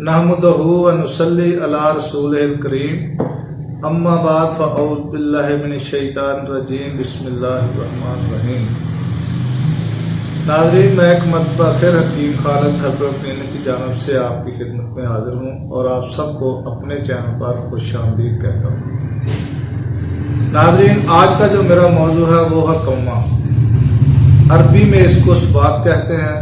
नहमदहु व नुसल्ली अला रसूलिल करीम अम्मा बाद फ़अऊज़ु बिल्लाहि मिनश शैतानिर रजीम बिस्मिल्लाहिर रहमानिर रहीम। नाज़रीन, मैं एक मरतबा फिर हकीम खालिद हरब्रक क्लिनिक की जानिब से आपकी खिदमत में हाजिर हूँ और आप सबको अपने चैनल पर खुशामदीद कहता हूँ। नाज़रीन, आज का जो मेरा मौजू है वो है कौमा। अरबी में इसको सुबात कहते हैं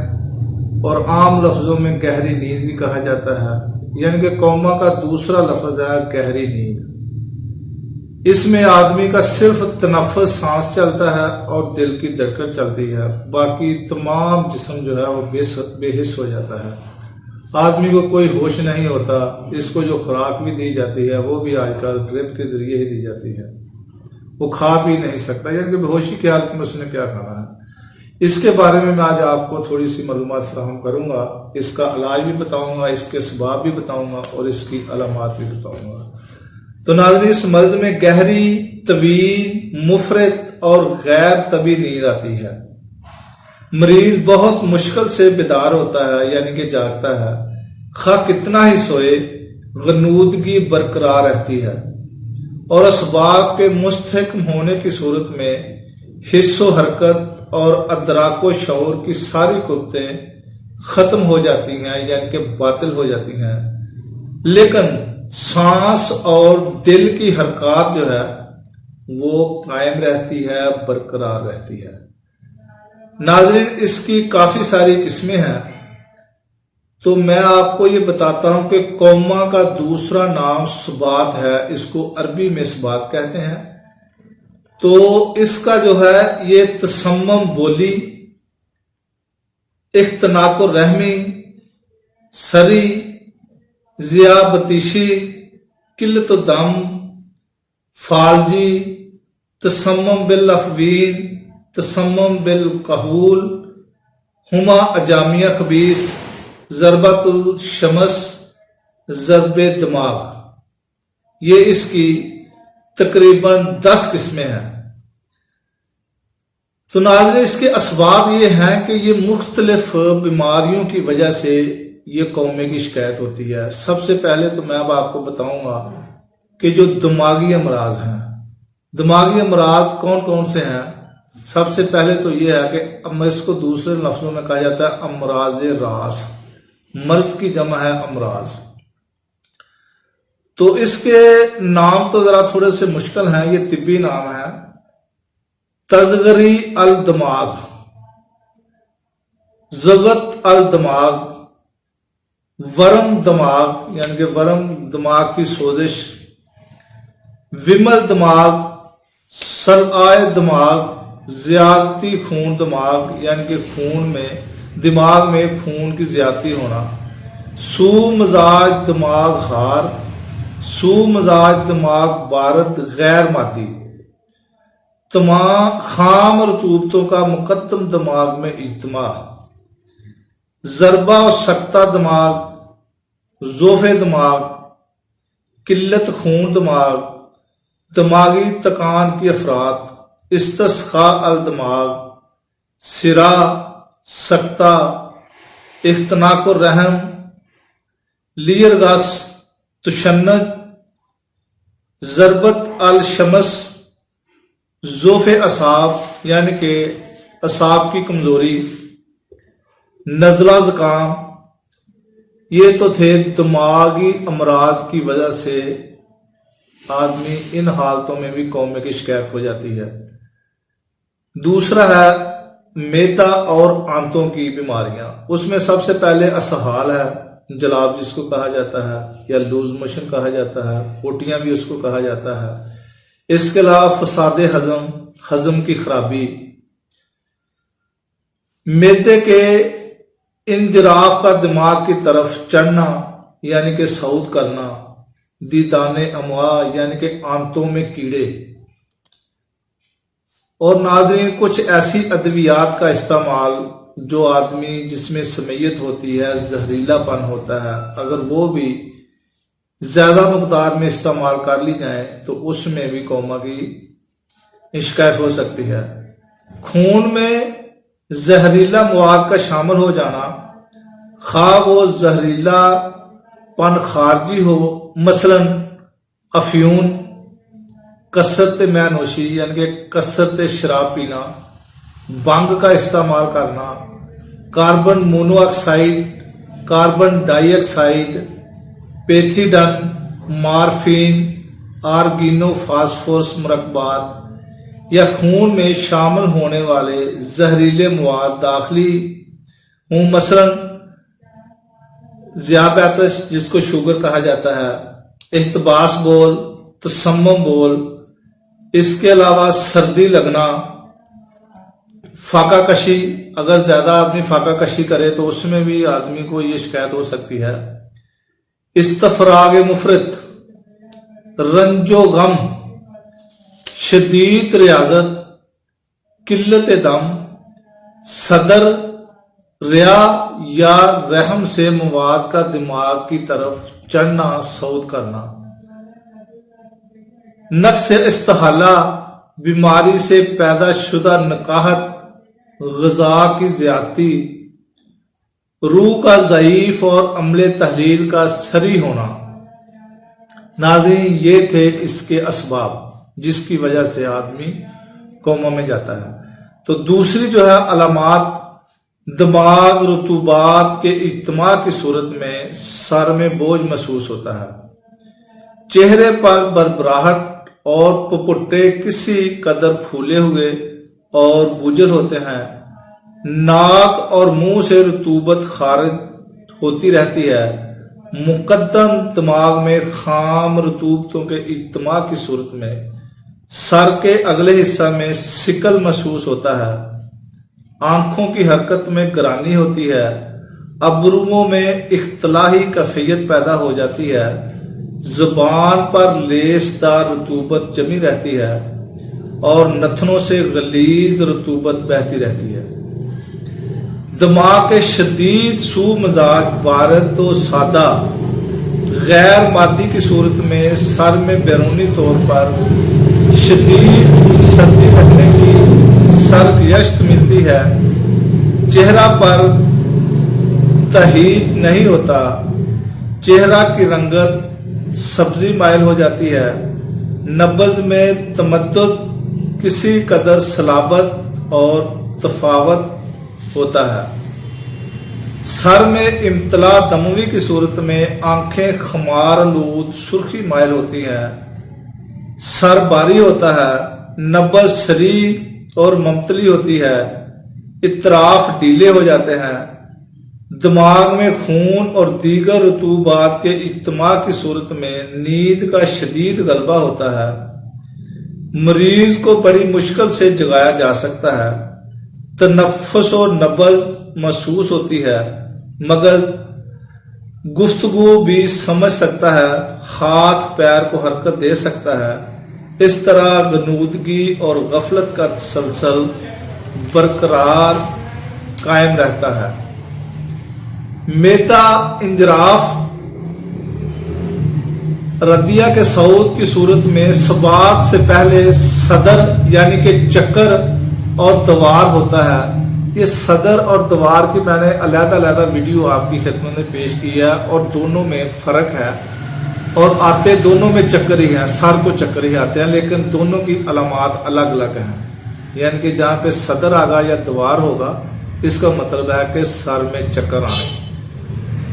और आम लफ्ज़ों में गहरी नींद भी कहा जाता है, यानी कि कौमा का दूसरा लफ्ज़ है गहरी नींद। इसमें आदमी का सिर्फ तनफ़्फ़ुस सांस चलता है और दिल की धड़कन चलती है, बाकी तमाम जिस्म जो है वो बेहिस हो जाता है। आदमी को कोई होश नहीं होता। इसको जो खुराक भी दी जाती है वो भी आजकल ड्रिप के ज़रिए ही दी जाती है। वो खा भी नहीं सकता, यानी कि बेहोशी की हालत में उसने क्या खाना है। इसके बारे में मैं आज आपको थोड़ी सी मालूमात फराहम करूंगा। इसका इलाज भी बताऊंगा, इसके असबाब भी बताऊंगा और इसकी अलामात भी बताऊंगा। तो नाज़रीन, इस मर्ज में गहरी, तवील, मुफरत और गैर तबी नींद आती है। मरीज बहुत मुश्किल से बेदार होता है, यानी कि जागता है। खा कितना ही सोए, गनूदगी बरकरार रहती है और असबाब के मुस्तहकम होने की सूरत में हिस्सो हरकत और अदराको शऊर की सारी कुव्वतें खत्म हो जाती हैं, यानी कि बातिल हो जाती हैं, लेकिन सांस और दिल की हरकत जो है वो कायम रहती है, बरकरार रहती है। नाज़रीन, इसकी काफी सारी किस्में हैं, तो मैं आपको ये बताता हूं कि कौमा का दूसरा नाम सुबात है। इसको अरबी में सुबात कहते हैं। तो इसका जो है ये तसम्मम बोली, इख्तनाकुर रहमी, सरी, ज़ियाबतीशी, किल्लत दम, फालजी, तसम्मम बिल अफवीन, तसम्मम बिल कहूल, हुमा अजामिया खबीस, ज़रबतुल शमस, ज़रबे दिमाग, ये इसकी तकरीबन 10 किस्में हैं। तो नाज़रीन, इसके असबाब ये हैं कि ये मुख्तलिफ बीमारियों की वजह से ये कौमे की शिकायत होती है। सबसे पहले तो मैं अब आपको बताऊंगा कि जो दिमागी अमराज हैं, दिमागी अमराज कौन कौन से हैं। सबसे पहले तो ये है कि इसको दूसरे लफ्जों में कहा जाता है अमराज रास। मर्ज की जमा है अमराज। तो इसके नाम तो जरा थोड़े से मुश्किल हैं, ये तिब्बी नाम है। तज़गरी अल दिमाग, ज़गत अल दिमाग, वरम दिमाग यानी कि वरम दिमाग की सोजिश, विमल दिमाग, सलआए दिमाग, ज्यादती खून दिमाग यानी कि खून में, दिमाग में खून की ज्यादती होना, सू मजाज दिमाग हार, सू मजाज दिमाग बारद गैर मादी, तमाम खाम रतूबतों का मुकद्दम दिमाग में इज्तिमा, ज़रबा और सकता दिमाग, ज़ोफ़े दिमाग, किल्लत खून दिमाग, दिमागी तकान की अफरात, इस्तिस्क़ा अल दिमाग, सिरा, सकता, इख्तनाकुर रहम, लियरगस, तुशन्नद, ज़रबत अल शमस, ज़ोफ़े असाब यानी कि असाब की कमजोरी, नज़ला ज़ुकाम। ये तो थे दिमागी अमराज की वजह से आदमी इन हालतों में भी कौमे की शिकायत हो जाती है। दूसरा है मेदा और आंतों की बीमारियां। उसमें सबसे पहले असहाल है, जलाब जिसको कहा जाता है, या लूज मोशन कहा जाता है, पोटियां भी उसको कहा जाता है। इसके अलावा फसाद हजम, हजम की खराबी, मेदे के इंजराफ का दिमाग की तरफ चढ़ना यानी कि सऊद करना, दीदाने अमवा यानी कि आंतों में कीड़े। और नाज़रीन, कुछ ऐसी अद्वियात का इस्तेमाल जो आदमी जिसमें समयत होती है, जहरीलापन होता है, अगर वो भी ज्यादा मकदार में इस्तेमाल कर ली जाए तो उसमें भी कौमा की शिकायत हो सकती है। खून में जहरीला मवाद का शामिल हो जाना, खा वो जहरीला पन खारजी हो, मसलन अफ्यून, कसरत मैनोशी यानी कि कसरत शराब पीना, भंग का इस्तेमाल करना, carbon monoxide, carbon dioxide, pethidine, morphine, organophosphorus मुरक्बात या खून में शामिल होने वाले जहरीले मवाद दाखिली हूँ, मसलन ज़ियाबैतस जिसको शुगर कहा जाता है, इख्तबास बोल, तसम्मुम बोल, इसके अलावा सर्दी लगना, फाका कशी, अगर ज्यादा आदमी फाका कशी करे तो उसमें भी आदमी को ये शिकायत हो सकती है, इस्तफराग मुफरत, रंजो गम, शदीद रियाजत, किल्लत दम, सदर, रिया या रहम से मवाद का दिमाग की तरफ चढ़ना, सऊद करना, नक्स इस्तहाला, बीमारी से पैदा शुदा नकाहत, ग़िज़ा की ज़्यादती, रूह का ज़ईफ़ और अमले तहलील का सरी होना। नाज़रीन, ये थे इसके असबाब जिसकी वजह से आदमी कोमा में जाता है। तो दूसरी जो है अलामात, दिमाग रुतूबात के इज्तिमा की सूरत में सर में बोझ महसूस होता है, चेहरे पर बरबराहट और पुपुट्टे किसी कदर फूले हुए और बुजर होते हैं, नाक और मुंह से रतूबत खारिज होती रहती है, मुकद्दम दिमाग में खाम रतूबतों के इज्तिमा की सूरत में सर के अगले हिस्सा में सिकल महसूस होता है, आंखों की हरकत में गरानी होती है, अबरुओं में इख्तलाही कैफियत पैदा हो जाती है, जुबान पर लेसदार रतूबत जमी रहती है और नथनों से गलीज रतूबत बहती रहती है। दिमाग के शदीद सू मजाज, बारद तो सादा, गैर मादी की सूरत में सर में बैरूनी तौर पर शदीद सर्दी लगने की सरगश्त मिलती है, चेहरा पर तहीत नहीं होता, चेहरा की रंगत सब्जी माइल हो जाती है, नब्ज में तमद्दुद, किसी कदर सलाबत और तफावत होता है, सर में इम्तला दमवी की सूरत में आंखें खमार आलूद सुर्खी माइल होती हैं, सर भारी होता है, नब्ज सरी और ममतली होती है, इतराफ ढीले हो जाते हैं, दिमाग में खून और दीगर रतूबात के इज्तिमा की सूरत में नींद का शदीद गलबा होता है, मरीज को बड़ी मुश्किल से जगाया जा सकता है, तनफ्फुस और नब्ज महसूस होती है, मगर गुफ्तगू भी समझ सकता है, हाथ पैर को हरकत दे सकता है। इस तरह गनूदगी और गफलत का तसलसल बरकरार कायम रहता है। मेता इंजराफ रदिया के सऊद की सूरत में सबात से पहले सदर यानी कि चक्कर और दवार होता है। ये सदर और दवार की मैंने अलग-अलग वीडियो आपकी खिदमत में पेश की है और दोनों में फ़र्क है और आते दोनों में चक्कर ही हैं, सर को चक्कर ही आते हैं, लेकिन दोनों की अलामात अलग अलग हैं। यानी कि जहाँ पे सदर आगा या दवार होगा इसका मतलब है कि सर में चक्कर आने।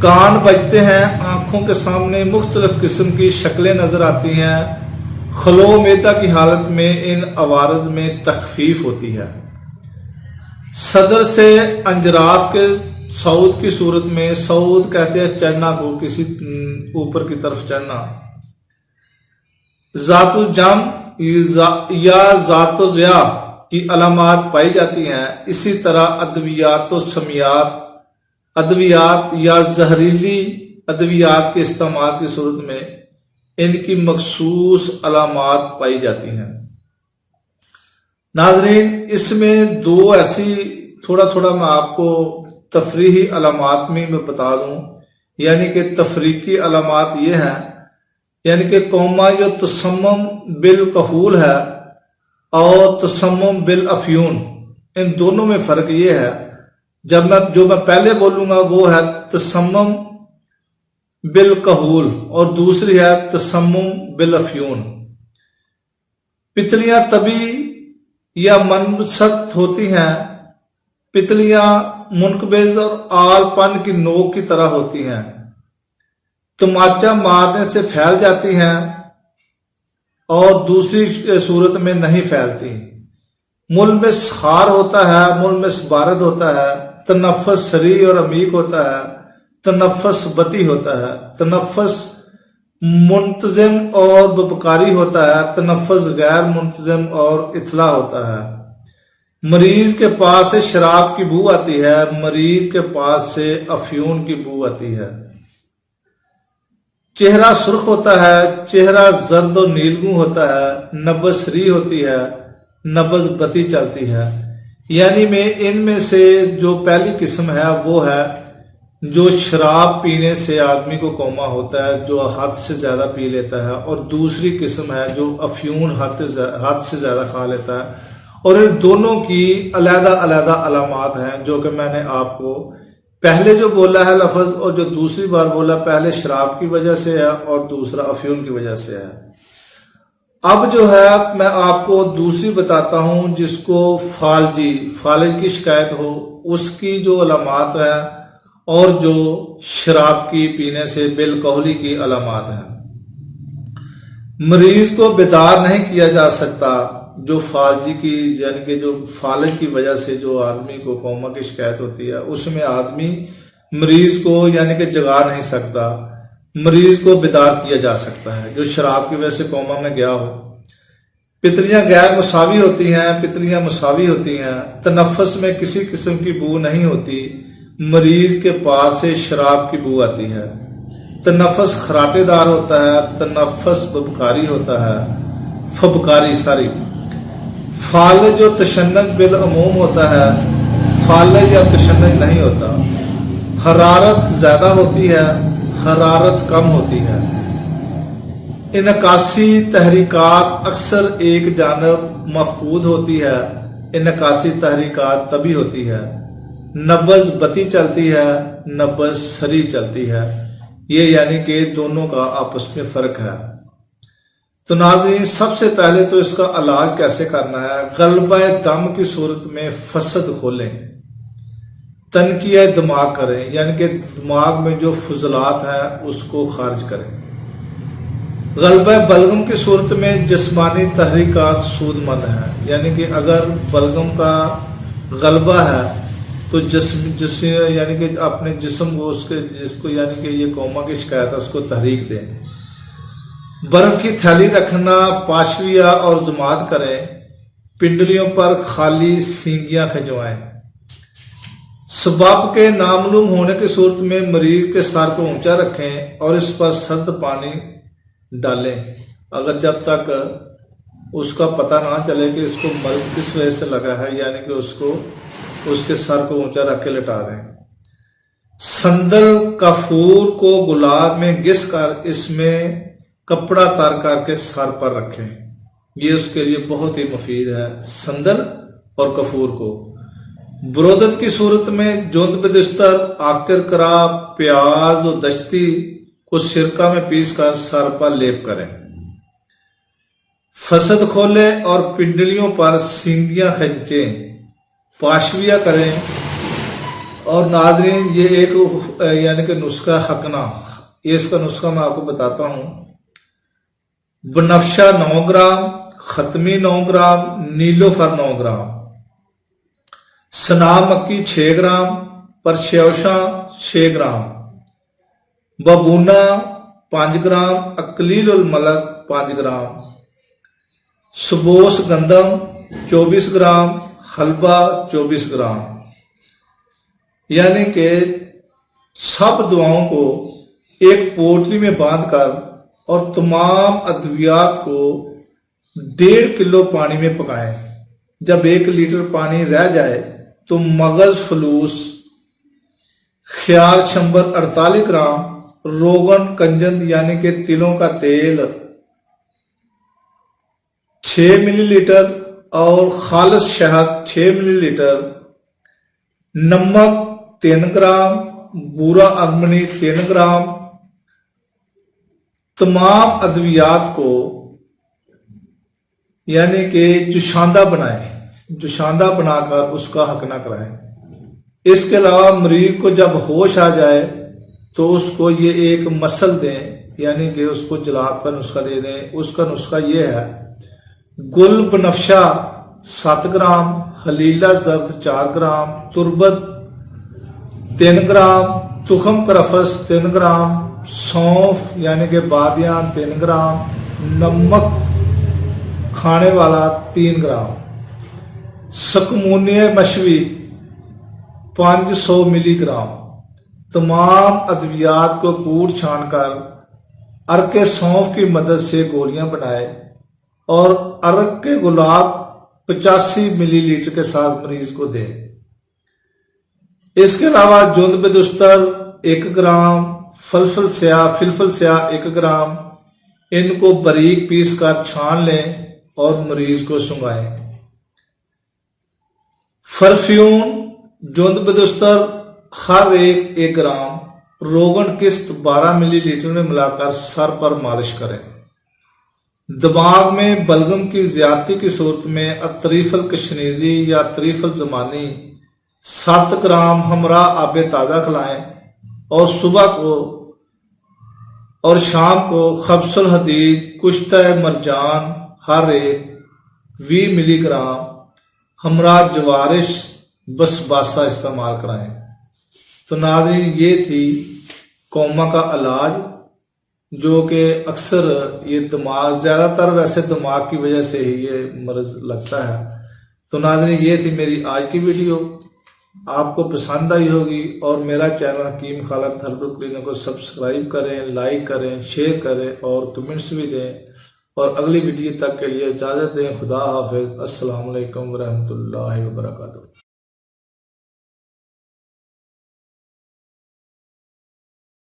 कान बजते हैं, आंखों के सामने मुख्तलिफ किस्म की शक्लें नजर आती हैं। खलो मेदा की हालत में इन अवारज में तखफीफ होती है। सदर से अंजराफ के सऊद की सूरत में, सऊद कहते हैं चढ़ना को, किसी ऊपर की तरफ चढ़ना। जातुल जम या जातुल ज़िया की अलामात पाई जाती हैं। इसी तरह अद्वियात और समियात, अद्वियात या जहरीली अद्वियात के इस्तेमाल की सूरत में इनकी मखसूस अलामात पाई जाती हैं। नाज़रीन, इसमें दो ऐसी थोड़ा थोड़ा मैं आपको तफरीही अलामात में मैं बता दूं, यानी कि तफरीकी अलामात ये हैं, यानी कि कौमा जो तसम्मुम बिल कहूल है और तसम्मुम बिल अफ्यून, इन दोनों में फ़र्क ये है। जो मैं पहले बोलूंगा वो है तसम्मुम بالکحول اور دوسری ہے تسمم بالافیون۔ پتلیاں طبی یا منبسط ہوتی ہیں۔ پتلیاں منقبض اور آل پن کی نوک کی طرح ہوتی ہیں، تماچا مارنے سے پھیل جاتی ہیں اور دوسری صورت میں نہیں پھیلتی۔ ملمس خار ہوتا ہے، ملمس بارد ہوتا ہے، تنفس سریع اور عمیق ہوتا ہے، تنفس بطی ہوتا ہے، تنفس منتظم اور بپکاری ہوتا ہے، تنفس غیر منتظم اور اتھلا ہوتا ہے۔ مریض کے پاس سے شراب کی بو آتی ہے، مریض کے پاس سے افیون کی بو آتی ہے۔ چہرہ سرخ ہوتا ہے، چہرہ زرد و نیلگوں ہوتا ہے، نبض سری ہوتی ہے، نبض بطی چلتی ہے۔ یعنی ان میں سے جو پہلی قسم ہے وہ ہے جو شراب پینے سے آدمی کو کوما ہوتا ہے، جو حد سے زیادہ پی لیتا ہے، اور دوسری قسم ہے جو افیون حد سے زیادہ کھا لیتا ہے۔ اور ان دونوں کی علیحدہ علیحدہ علامات ہیں جو کہ میں نے آپ کو پہلے جو بولا ہے لفظ، اور جو دوسری بار بولا، پہلے شراب کی وجہ سے ہے اور دوسرا افیون کی وجہ سے ہے۔ اب جو ہے میں آپ کو دوسری بتاتا ہوں، جس کو فالج کی شکایت ہو، اس کی جو علامات ہیں اور جو شراب کی پینے سے بالکحولی کی علامات ہیں۔ مریض کو بیدار نہیں کیا جا سکتا، جو فالجی کی یعنی کہ جو فالج کی وجہ سے جو آدمی کو کوما کی شکایت ہوتی ہے، اس میں آدمی مریض کو یعنی کہ جگا نہیں سکتا، مریض کو بیدار کیا جا سکتا ہے جو شراب کی وجہ سے کوما میں گیا ہو۔ پتلیاں غیر مساوی ہوتی ہیں، پتلیاں مساوی ہوتی ہیں، تنفس میں کسی قسم کی بو نہیں ہوتی، مریض کے پاس سے شراب کی بو آتی ہے۔ تنفس خراٹے دار ہوتا ہے، تنفس ببکاری ہوتا ہے، فالج و تشنج بالعموم ہوتا ہے، فالج یا تشنج نہیں ہوتا۔ حرارت زیادہ ہوتی ہے، حرارت کم ہوتی ہے۔ انعکاسی تحریکات اکثر ایک جانب مفقود ہوتی ہے، انعکاسی تحریکات تبھی ہوتی ہے۔ نبض بطی چلتی ہے، نبض سری چلتی ہے۔ یہ یعنی کہ دونوں کا آپس میں فرق ہے۔ تو ناظرین، سب سے پہلے تو اس کا علاج کیسے کرنا ہے؟ غلبہ دم کی صورت میں فسد کھولیں، تنقیہ دماغ کریں، یعنی کہ دماغ میں جو فضلات ہیں اس کو خارج کریں۔ غلبہ بلغم کی صورت میں جسمانی تحریکات سود مند ہیں، یعنی کہ اگر بلغم کا غلبہ ہے تو یعنی کہ اپنے جسم کو جس کو یعنی کہ یہ کوما کی شکایت ہے اس کو تحریک دیں۔ برف کی تھیلی رکھنا، پاشویہ اور ضماد کریں، پنڈلیوں پر خالی سینگیاں کھجوائیں۔ سبب کے نامعلوم ہونے کی صورت میں مریض کے سر کو اونچا رکھیں اور اس پر سرد پانی ڈالیں، اگر جب تک اس کا پتہ نہ چلے کہ اس کو مرض کس وجہ سے لگا ہے، یعنی کہ اس کے سر کو اونچا رکھ کے لٹا دیں۔ سندل کافور کو گلاب میں گھس کر اس میں کپڑا تر کر کے سر پر رکھیں، یہ اس کے لیے بہت ہی مفید ہے، سندل اور کافور کو۔ برودت کی صورت میں جوند بدستر، آکر کراب، پیاز و دشتی کو سرکہ میں پیس کر سر پر لیپ کریں۔ فسد کھولیں اور پنڈلیوں پر سینگیاں کھینچیں، پاشویہ کریں۔ اور ناظرین، یہ ایک یعنی کہ نسخہ حقنا، یہ اس کا نسخہ میں آپ کو بتاتا ہوں۔ بنفشہ 9 گرام، ختمی 9 گرام، نیلوفر 9 گرام، سنا مکی 6 گرام، پرشیوشا 6 گرام، ببونا 5 گرام، اکلیل الملک 5 گرام، سبوس گندم 24 گرام، حلبہ 24 گرام۔ یعنی کہ سب دواؤں کو ایک پوٹلی میں باندھ کر اور تمام ادویات کو 1.5 کلو پانی میں پکائیں۔ جب 1 لیٹر پانی رہ جائے تو مغز فلوس، خیار شمبر 48 گرام، روغن کنجد یعنی کہ تلوں کا تیل 6 ملی لیٹر اور خالص شہد 6 ملی لیٹر، نمک 3 گرام، بورا ارمنی 3 گرام، तमाम अद्वियात को यानी कि जुशांदा बनाए, जुशांदा बनाकर उसका हक ना कराएं। इसके अलावा मरीज को जब होश आ जाए तो उसको ये एक मसल दें, यानी कि उसको जलाब का नुस्खा दे दें। उसका नुस्खा ये है, गुल बनफशा 7 ग्राम, हलीला जर्द 4 ग्राम, तुरबत 3 ग्राम, तुखम करफस 3 ग्राम, सौंफ यानी कि बादियान 3 ग्राम, नमक खाने वाला 3 ग्राम, सकमूनिय मशवी 500 मिलीग्राम। तमाम अद्वियात को कूट छान कर अर्क सौंफ की मदद से गोलियां बनाए और अर्क के गुलाब 85 मिलीलीटर के साथ मरीज को दें। इसके अलावा जुंद बेदुस्तर 1 ग्राम, फिलफल स्याह 1 ग्राम, इनको बारीक पीस कर छान लें और मरीज को सुंघाएं। परफ्यूम जुंद बेदुस्तर हर 1 ग्राम, रोगन किस्त 12 मिलीलीटर में मिलाकर सर पर मालिश करें। दिमाग में बलगम की ज्यादती की सूरत में अतरीफल कशनीजी या अतरीफल जमानी 7 ग्राम हमरा आबे ताज़ा खिलाएं और सुबह को और शाम को खब्सुल हदीद कुश्ता मरजान हर 20 मिलीग्राम हमरा जवारिश बसबासा इस्तेमाल कराएं। तो नाज़रीन, ये थी कोमा का इलाज, जो कि अक्सर ये दिमाग, ज़्यादातर वैसे दिमाग की वजह से ही ये मर्ज लगता है। तो नाज़रीन, ये थी मेरी आज की वीडियो, आपको पसंद आई होगी। और मेरा चैनल हकीम खालिद हर्बल क्लिनिक को सब्सक्राइब करें, लाइक करें, शेयर करें और कमेंट्स भी दें। और अगली वीडियो तक के लिए इजाज़त दें। खुदा हाफिज़। अस्सलाम वालेकुम व रहमतुल्लाहि व बरकातुहू।